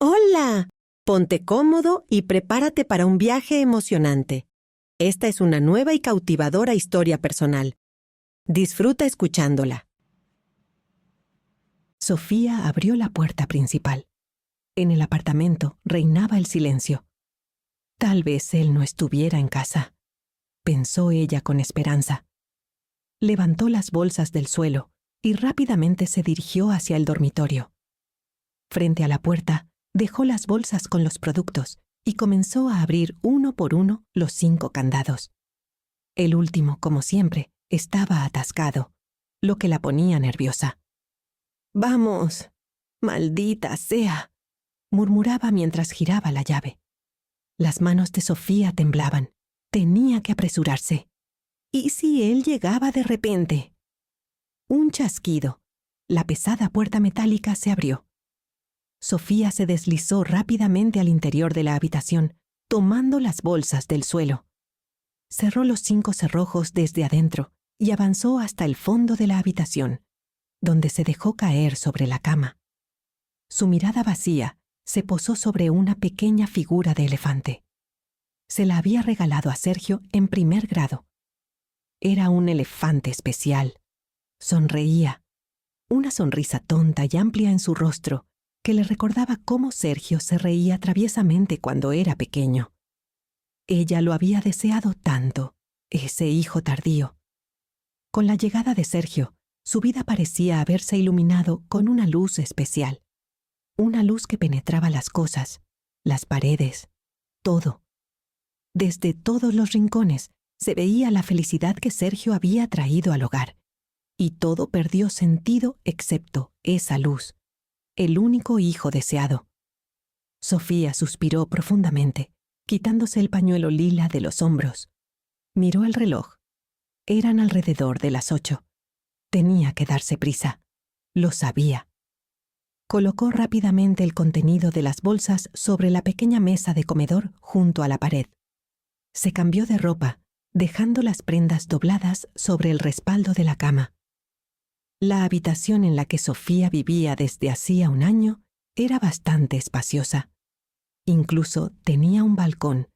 ¡Hola! Ponte cómodo y prepárate para un viaje emocionante. Esta es una nueva y cautivadora historia personal. Disfruta escuchándola. Sofía abrió la puerta principal. En el apartamento reinaba el silencio. Tal vez él no estuviera en casa, pensó ella con esperanza. Levantó las bolsas del suelo y rápidamente se dirigió hacia el dormitorio. Frente a la puerta, dejó las bolsas con los productos y comenzó a abrir uno por uno los 5 candados. El último, como siempre, estaba atascado, lo que la ponía nerviosa. «Vamos, maldita sea», murmuraba mientras giraba la llave. Las manos de Sofía temblaban. Tenía que apresurarse. ¿Y si él llegaba de repente? Un chasquido. La pesada puerta metálica se abrió. Sofía se deslizó rápidamente al interior de la habitación, tomando las bolsas del suelo. Cerró los 5 cerrojos desde adentro y avanzó hasta el fondo de la habitación, donde se dejó caer sobre la cama. Su mirada vacía se posó sobre una pequeña figura de elefante. Se la había regalado a Sergio en primer grado. Era un elefante especial. Sonreía, una sonrisa tonta y amplia en su rostro que le recordaba cómo Sergio se reía traviesamente cuando era pequeño. Ella lo había deseado tanto, ese hijo tardío. Con la llegada de Sergio, su vida parecía haberse iluminado con una luz especial. Una luz que penetraba las cosas, las paredes, todo. Desde todos los rincones se veía la felicidad que Sergio había traído al hogar. Y todo perdió sentido excepto esa luz, el único hijo deseado. Sofía suspiró profundamente, quitándose el pañuelo lila de los hombros. Miró el reloj. Eran alrededor de las 8. Tenía que darse prisa. Lo sabía. Colocó rápidamente el contenido de las bolsas sobre la pequeña mesa de comedor junto a la pared. Se cambió de ropa, dejando las prendas dobladas sobre el respaldo de la cama. La habitación en la que Sofía vivía desde hacía un año era bastante espaciosa. Incluso tenía un balcón,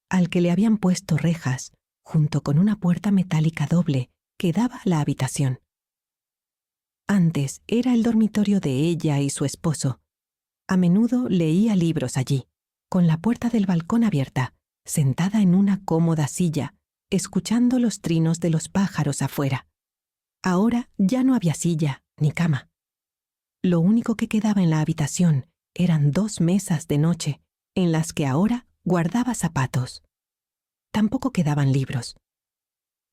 al que le habían puesto rejas, junto con una puerta metálica doble que daba a la habitación. Antes era el dormitorio de ella y su esposo. A menudo leía libros allí, con la puerta del balcón abierta, sentada en una cómoda silla, escuchando los trinos de los pájaros afuera. Ahora ya no había silla ni cama. Lo único que quedaba en la habitación eran 2 mesas de noche, en las que ahora guardaba zapatos. Tampoco quedaban libros.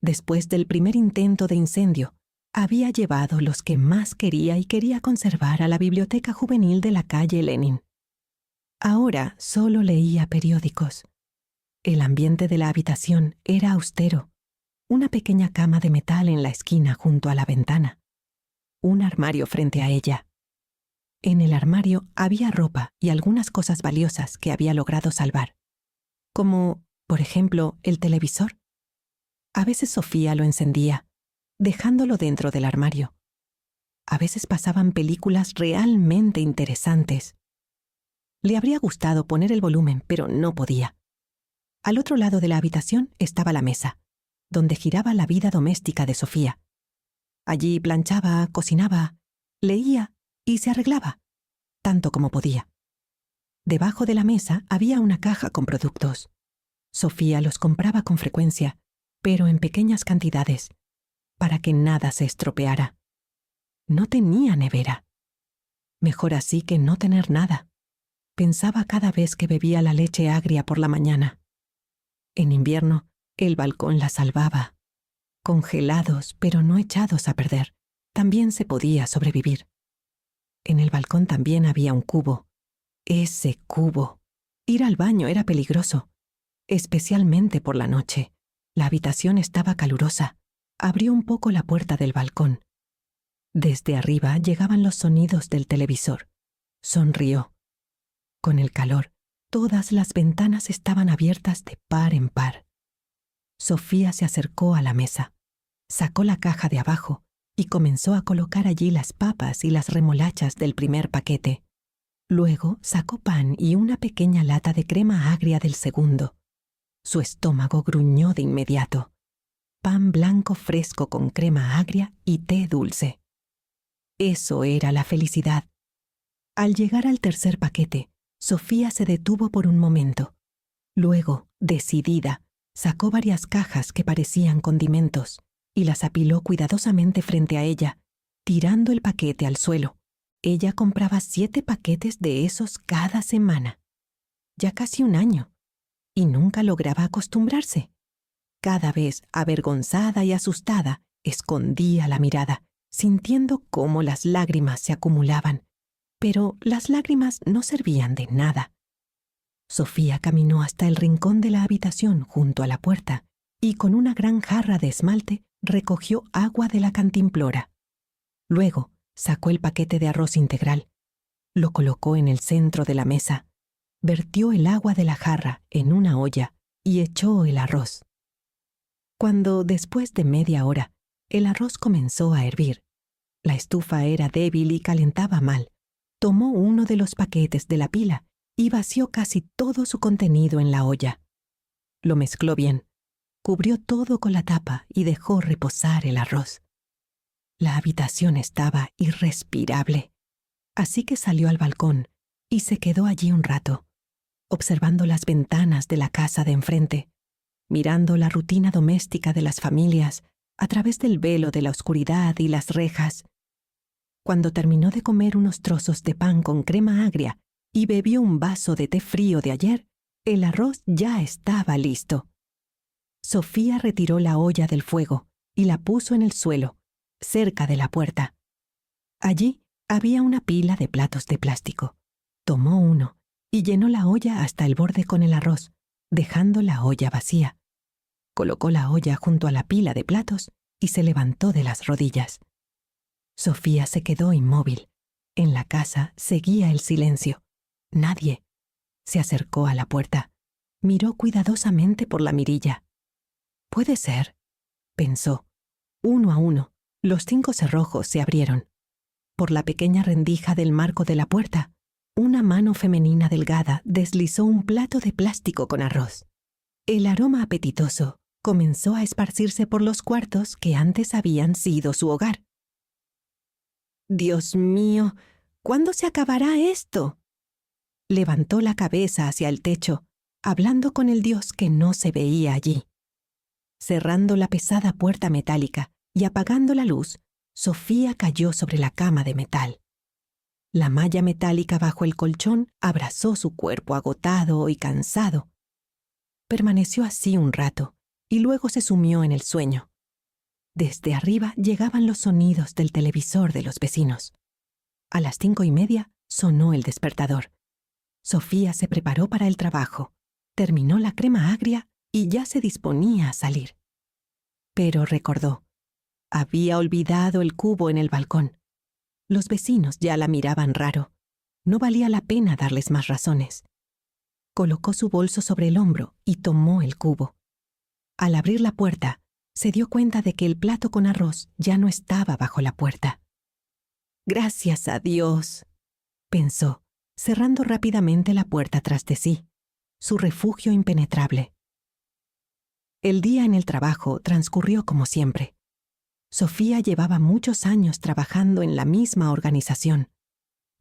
Después del primer intento de incendio, había llevado los que más quería y quería conservar a la biblioteca juvenil de la calle Lenin. Ahora solo leía periódicos. El ambiente de la habitación era austero. Una pequeña cama de metal en la esquina junto a la ventana. Un armario frente a ella. En el armario había ropa y algunas cosas valiosas que había logrado salvar. Como, por ejemplo, el televisor. A veces Sofía lo encendía, dejándolo dentro del armario. A veces pasaban películas realmente interesantes. Le habría gustado poner el volumen, pero no podía. Al otro lado de la habitación estaba la mesa, donde giraba la vida doméstica de Sofía. Allí planchaba, cocinaba, leía y se arreglaba, tanto como podía. Debajo de la mesa había una caja con productos. Sofía los compraba con frecuencia, pero en pequeñas cantidades, para que nada se estropeara. No tenía nevera. Mejor así que no tener nada, pensaba cada vez que bebía la leche agria por la mañana. En invierno, el balcón la salvaba. Congelados, pero no echados a perder, también se podía sobrevivir. En el balcón también había un cubo. Ese cubo. Ir al baño era peligroso, especialmente por la noche. La habitación estaba calurosa. Abrió un poco la puerta del balcón. Desde arriba llegaban los sonidos del televisor. Sonrió. Con el calor, todas las ventanas estaban abiertas de par en par. Sofía se acercó a la mesa, sacó la caja de abajo y comenzó a colocar allí las papas y las remolachas del primer paquete. Luego sacó pan y una pequeña lata de crema agria del segundo. Su estómago gruñó de inmediato. Pan blanco fresco con crema agria y té dulce. Eso era la felicidad. Al llegar al tercer paquete, Sofía se detuvo por un momento. Luego, decidida, sacó varias cajas que parecían condimentos y las apiló cuidadosamente frente a ella, tirando el paquete al suelo. Ella compraba 7 paquetes de esos cada semana. Ya casi un año. Y nunca lograba acostumbrarse. Cada vez, avergonzada y asustada, escondía la mirada, sintiendo cómo las lágrimas se acumulaban. Pero las lágrimas no servían de nada. Sofía caminó hasta el rincón de la habitación junto a la puerta y con una gran jarra de esmalte recogió agua de la cantimplora. Luego sacó el paquete de arroz integral, lo colocó en el centro de la mesa, vertió el agua de la jarra en una olla y echó el arroz. Cuando, después de media hora, el arroz comenzó a hervir, la estufa era débil y calentaba mal, tomó uno de los paquetes de la pila y vació casi todo su contenido en la olla. Lo mezcló bien, cubrió todo con la tapa y dejó reposar el arroz. La habitación estaba irrespirable, así que salió al balcón y se quedó allí un rato, observando las ventanas de la casa de enfrente, mirando la rutina doméstica de las familias a través del velo de la oscuridad y las rejas. Cuando terminó de comer unos trozos de pan con crema agria y bebió un vaso de té frío de ayer, el arroz ya estaba listo. Sofía retiró la olla del fuego y la puso en el suelo, cerca de la puerta. Allí había una pila de platos de plástico. Tomó uno y llenó la olla hasta el borde con el arroz, dejando la olla vacía. Colocó la olla junto a la pila de platos y se levantó de las rodillas. Sofía se quedó inmóvil. En la casa seguía el silencio. Nadie. Se acercó a la puerta. Miró cuidadosamente por la mirilla. «Puede ser», pensó. Uno a uno, los 5 cerrojos se abrieron. Por la pequeña rendija del marco de la puerta, una mano femenina delgada deslizó un plato de plástico con arroz. El aroma apetitoso comenzó a esparcirse por los cuartos que antes habían sido su hogar. «Dios mío, ¿cuándo se acabará esto?». Levantó la cabeza hacia el techo, hablando con el Dios que no se veía allí. Cerrando la pesada puerta metálica y apagando la luz, Sofía cayó sobre la cama de metal. La malla metálica bajo el colchón abrazó su cuerpo agotado y cansado. Permaneció así un rato y luego se sumió en el sueño. Desde arriba llegaban los sonidos del televisor de los vecinos. A las 5:30 sonó el despertador. Sofía se preparó para el trabajo, terminó la crema agria y ya se disponía a salir. Pero recordó. Había olvidado el cubo en el balcón. Los vecinos ya la miraban raro. No valía la pena darles más razones. Colocó su bolso sobre el hombro y tomó el cubo. Al abrir la puerta, se dio cuenta de que el plato con arroz ya no estaba bajo la puerta. «Gracias a Dios», pensó, cerrando rápidamente la puerta tras de sí, su refugio impenetrable. El día en el trabajo transcurrió como siempre. Sofía llevaba muchos años trabajando en la misma organización.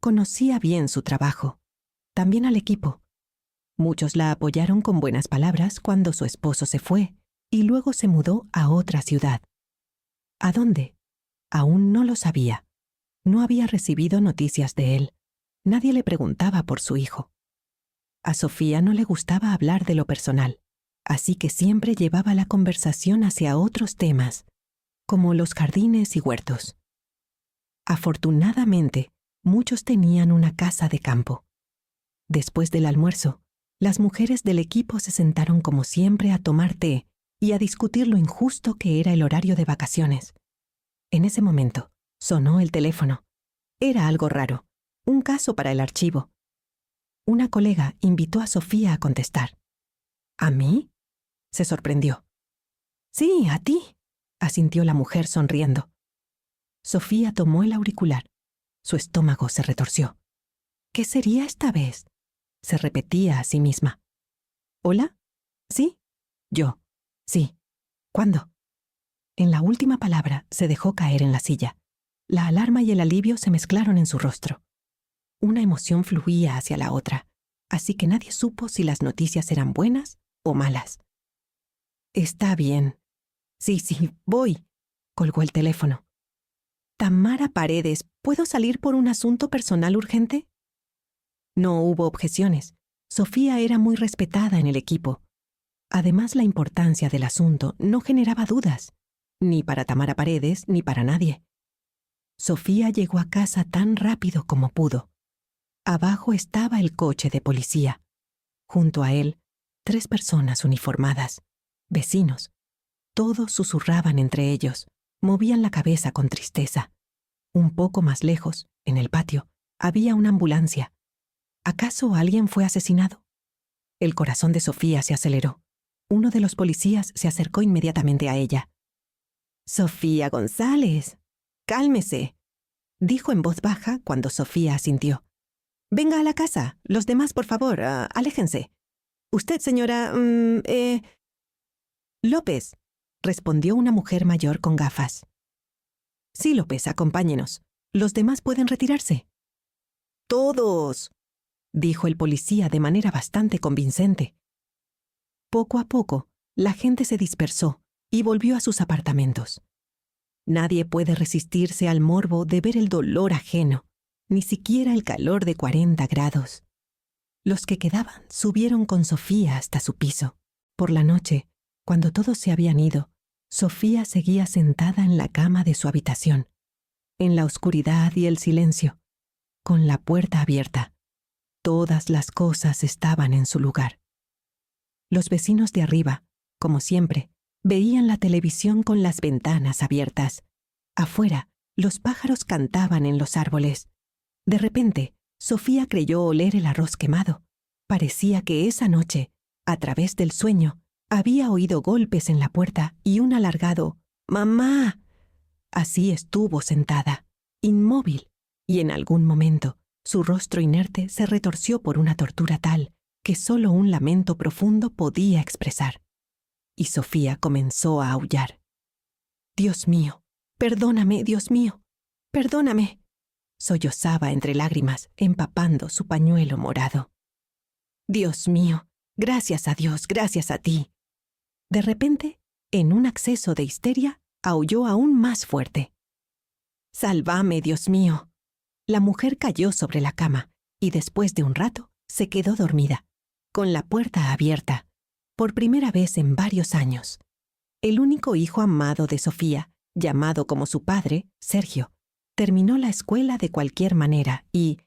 Conocía bien su trabajo, también al equipo. Muchos la apoyaron con buenas palabras cuando su esposo se fue y luego se mudó a otra ciudad. ¿A dónde? Aún no lo sabía. No había recibido noticias de él. Nadie le preguntaba por su hijo. A Sofía no le gustaba hablar de lo personal, así que siempre llevaba la conversación hacia otros temas, como los jardines y huertos. Afortunadamente, muchos tenían una casa de campo. Después del almuerzo, las mujeres del equipo se sentaron como siempre a tomar té y a discutir lo injusto que era el horario de vacaciones. En ese momento, sonó el teléfono. Era algo raro, un caso para el archivo. Una colega invitó a Sofía a contestar. ¿A mí?, se sorprendió. «Sí, a ti», asintió la mujer sonriendo. Sofía tomó el auricular. Su estómago se retorció. ¿Qué sería esta vez? Se repetía a sí misma. ¿Hola? ¿Sí? Yo. Sí. ¿Cuándo? En la última palabra se dejó caer en la silla. La alarma y el alivio se mezclaron en su rostro. Una emoción fluía hacia la otra, así que nadie supo si las noticias eran buenas o malas. Está bien. Sí, voy. Colgó el teléfono. Tamara Paredes, ¿puedo salir por un asunto personal urgente? No hubo objeciones. Sofía era muy respetada en el equipo. Además, la importancia del asunto no generaba dudas, ni para Tamara Paredes ni para nadie. Sofía llegó a casa tan rápido como pudo. Abajo estaba el coche de policía. Junto a él, 3 personas uniformadas, vecinos. Todos susurraban entre ellos, movían la cabeza con tristeza. Un poco más lejos, en el patio, había una ambulancia. ¿Acaso alguien fue asesinado? El corazón de Sofía se aceleró. Uno de los policías se acercó inmediatamente a ella. «Sofía González, cálmese», dijo en voz baja cuando Sofía asintió. «Venga a la casa. Los demás, por favor, aléjense. Usted, señora... López», respondió una mujer mayor con gafas. «Sí, López, acompáñenos. Los demás pueden retirarse». «Todos», dijo el policía de manera bastante convincente. Poco a poco, la gente se dispersó y volvió a sus apartamentos. Nadie puede resistirse al morbo de ver el dolor ajeno, ni siquiera el calor de 40 grados. Los que quedaban subieron con Sofía hasta su piso. Por la noche, cuando todos se habían ido, Sofía seguía sentada en la cama de su habitación, en la oscuridad y el silencio, con la puerta abierta. Todas las cosas estaban en su lugar. Los vecinos de arriba, como siempre, veían la televisión con las ventanas abiertas. Afuera, los pájaros cantaban en los árboles. De repente, Sofía creyó oler el arroz quemado. Parecía que esa noche, a través del sueño, había oído golpes en la puerta y un alargado «¡Mamá!». Así estuvo sentada, inmóvil, y en algún momento su rostro inerte se retorció por una tortura tal que solo un lamento profundo podía expresar. Y Sofía comenzó a aullar. «Dios mío, perdóname, Dios mío, perdóname», sollozaba entre lágrimas, empapando su pañuelo morado. «Dios mío, gracias a Dios, gracias a ti». De repente, en un acceso de histeria, aulló aún más fuerte. «Sálvame, Dios mío». La mujer cayó sobre la cama y después de un rato se quedó dormida, con la puerta abierta, por primera vez en varios años. El único hijo amado de Sofía, llamado como su padre, Sergio, terminó la escuela de cualquier manera y,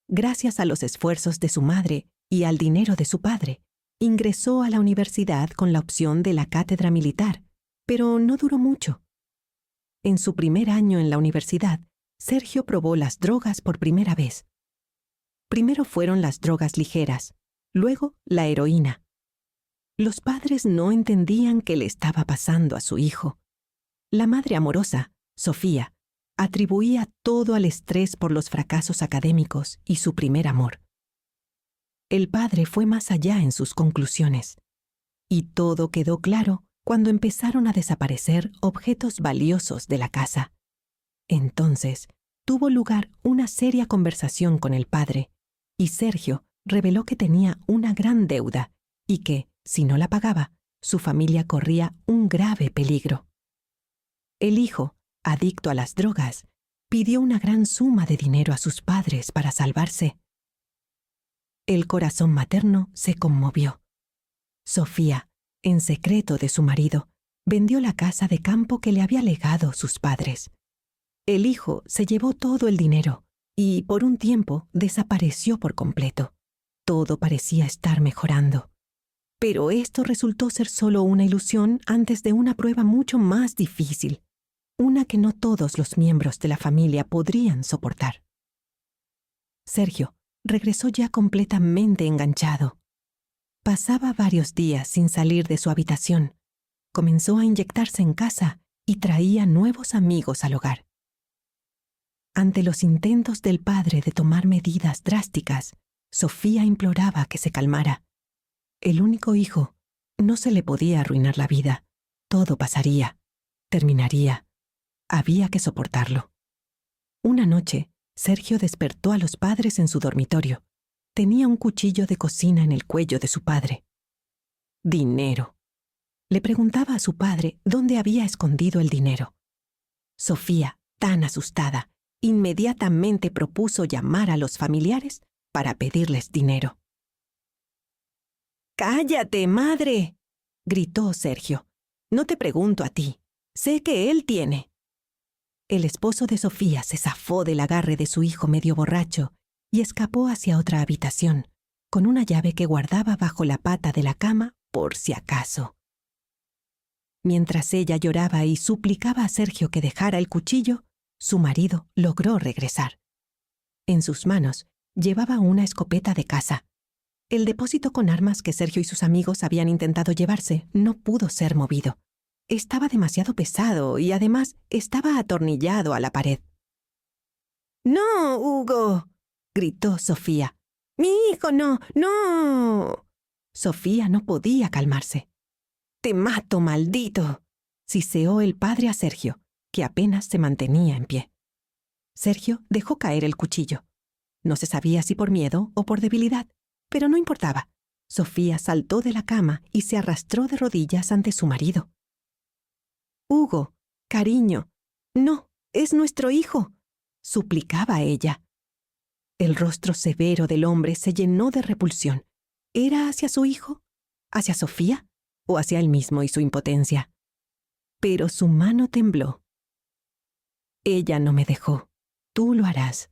gracias a los esfuerzos de su madre y al dinero de su padre, ingresó a la universidad con la opción de la cátedra militar, pero no duró mucho. En su primer año en la universidad, Sergio probó las drogas por primera vez. Primero fueron las drogas ligeras, luego la heroína. Los padres no entendían qué le estaba pasando a su hijo. La madre amorosa, Sofía, atribuía todo al estrés por los fracasos académicos y su primer amor. El padre fue más allá en sus conclusiones, y todo quedó claro cuando empezaron a desaparecer objetos valiosos de la casa. Entonces, tuvo lugar una seria conversación con el padre, y Sergio reveló que tenía una gran deuda y que, si no la pagaba, su familia corría un grave peligro. El hijo, adicto a las drogas, pidió una gran suma de dinero a sus padres para salvarse. El corazón materno se conmovió. Sofía, en secreto de su marido, vendió la casa de campo que le había legado sus padres. El hijo se llevó todo el dinero y, por un tiempo, desapareció por completo. Todo parecía estar mejorando. Pero esto resultó ser solo una ilusión antes de una prueba mucho más difícil, una que no todos los miembros de la familia podrían soportar. Sergio regresó ya completamente enganchado. Pasaba varios días sin salir de su habitación. Comenzó a inyectarse en casa y traía nuevos amigos al hogar. Ante los intentos del padre de tomar medidas drásticas, Sofía imploraba que se calmara. El único hijo, no se le podía arruinar la vida. Todo pasaría, terminaría. Había que soportarlo. Una noche, Sergio despertó a los padres en su dormitorio. Tenía un cuchillo de cocina en el cuello de su padre. Dinero. Le preguntaba a su padre dónde había escondido el dinero. Sofía, tan asustada, inmediatamente propuso llamar a los familiares para pedirles dinero. «¡Cállate, madre!», gritó Sergio. «No te pregunto a ti. Sé que él tiene». El esposo de Sofía se zafó del agarre de su hijo medio borracho y escapó hacia otra habitación, con una llave que guardaba bajo la pata de la cama por si acaso. Mientras ella lloraba y suplicaba a Sergio que dejara el cuchillo, su marido logró regresar. En sus manos llevaba una escopeta de caza. El depósito con armas que Sergio y sus amigos habían intentado llevarse no pudo ser movido. Estaba demasiado pesado y además estaba atornillado a la pared. «¡No, Hugo!», gritó Sofía. «¡Mi hijo, no, no!». Sofía no podía calmarse. «¡Te mato, maldito!», siseó el padre a Sergio, que apenas se mantenía en pie. Sergio dejó caer el cuchillo. No se sabía si por miedo o por debilidad, pero no importaba. Sofía saltó de la cama y se arrastró de rodillas ante su marido. «Hugo, cariño, no, es nuestro hijo», suplicaba ella. El rostro severo del hombre se llenó de repulsión. ¿Era hacia su hijo? ¿Hacia Sofía? ¿O hacia él mismo y su impotencia? Pero su mano tembló. «Ella no me dejó. Tú lo harás»,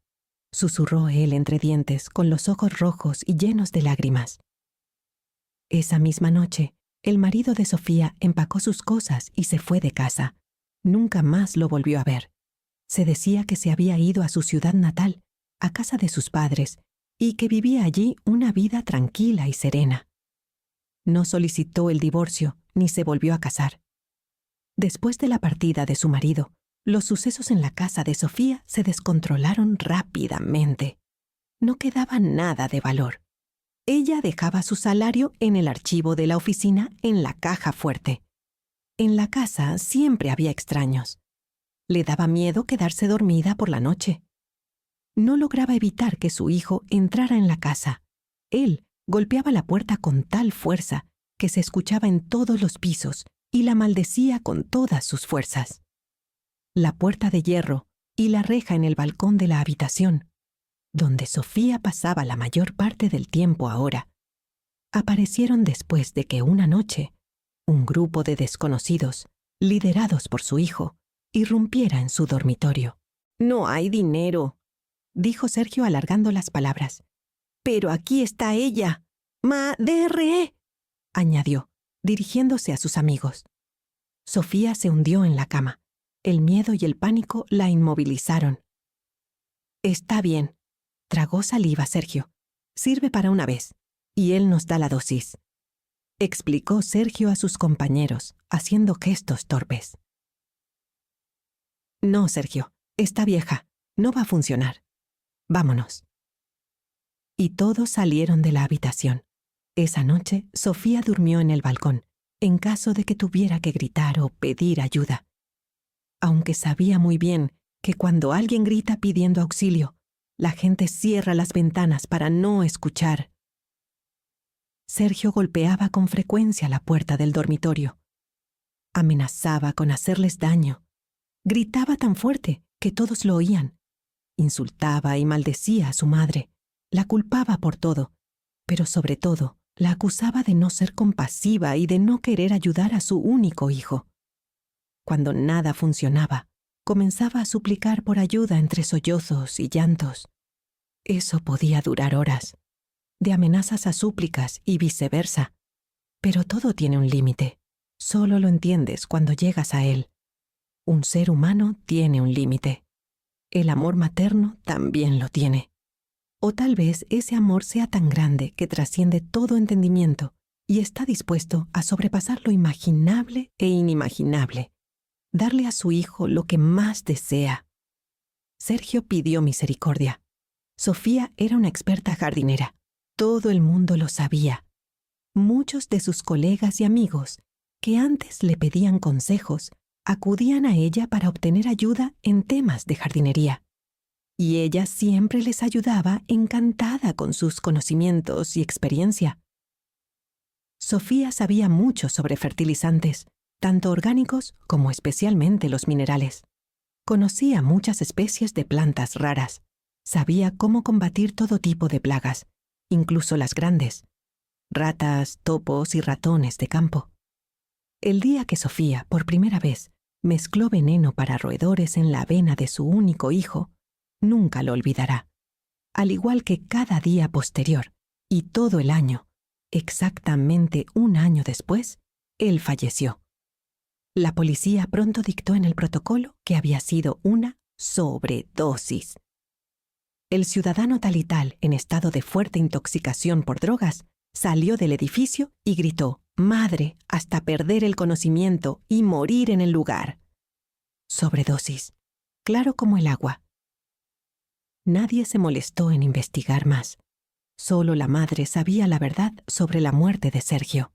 susurró él entre dientes, con los ojos rojos y llenos de lágrimas. Esa misma noche, el marido de Sofía empacó sus cosas y se fue de casa. Nunca más lo volvió a ver. Se decía que se había ido a su ciudad natal, a casa de sus padres, y que vivía allí una vida tranquila y serena. No solicitó el divorcio ni se volvió a casar. Después de la partida de su marido, los sucesos en la casa de Sofía se descontrolaron rápidamente. No quedaba nada de valor. Ella dejaba su salario en el archivo de la oficina en la caja fuerte. En la casa siempre había extraños. Le daba miedo quedarse dormida por la noche. No lograba evitar que su hijo entrara en la casa. Él golpeaba la puerta con tal fuerza que se escuchaba en todos los pisos y la maldecía con todas sus fuerzas. La puerta de hierro y la reja en el balcón de la habitación, donde Sofía pasaba la mayor parte del tiempo ahora, aparecieron después de que una noche un grupo de desconocidos, liderados por su hijo, irrumpiera en su dormitorio. «No hay dinero», dijo Sergio alargando las palabras. «Pero aquí está ella. ¡Madre!», añadió, dirigiéndose a sus amigos. Sofía se hundió en la cama. El miedo y el pánico la inmovilizaron. «Está bien», tragó saliva Sergio. «Sirve para una vez, y él nos da la dosis», explicó Sergio a sus compañeros, haciendo gestos torpes. «No, Sergio, está vieja. No va a funcionar. Vámonos». Y todos salieron de la habitación. Esa noche, Sofía durmió en el balcón, en caso de que tuviera que gritar o pedir ayuda. Aunque sabía muy bien que cuando alguien grita pidiendo auxilio, la gente cierra las ventanas para no escuchar. Sergio golpeaba con frecuencia la puerta del dormitorio. Amenazaba con hacerles daño. Gritaba tan fuerte que todos lo oían. Insultaba y maldecía a su madre. La culpaba por todo, pero sobre todo la acusaba de no ser compasiva y de no querer ayudar a su único hijo. Cuando nada funcionaba, comenzaba a suplicar por ayuda entre sollozos y llantos. Eso podía durar horas, de amenazas a súplicas y viceversa. Pero todo tiene un límite. Solo lo entiendes cuando llegas a él. Un ser humano tiene un límite. El amor materno también lo tiene. O tal vez ese amor sea tan grande que trasciende todo entendimiento y está dispuesto a sobrepasar lo imaginable e inimaginable, darle a su hijo lo que más desea. Sergio pidió misericordia. Sofía era una experta jardinera. Todo el mundo lo sabía. Muchos de sus colegas y amigos, que antes le pedían consejos, acudían a ella para obtener ayuda en temas de jardinería. Y ella siempre les ayudaba, encantada con sus conocimientos y experiencia. Sofía sabía mucho sobre fertilizantes, tanto orgánicos como especialmente los minerales. Conocía muchas especies de plantas raras. Sabía cómo combatir todo tipo de plagas, incluso las grandes: ratas, topos y ratones de campo. El día que Sofía, por primera vez, mezcló veneno para roedores en la avena de su único hijo, nunca lo olvidará. Al igual que cada día posterior y todo el año, exactamente un año después, él falleció. La policía pronto dictó en el protocolo que había sido una sobredosis. El ciudadano tal y tal, en estado de fuerte intoxicación por drogas, salió del edificio y gritó: «¡Madre!», hasta perder el conocimiento y morir en el lugar. Sobredosis, claro como el agua. Nadie se molestó en investigar más. Solo la madre sabía la verdad sobre la muerte de Sergio.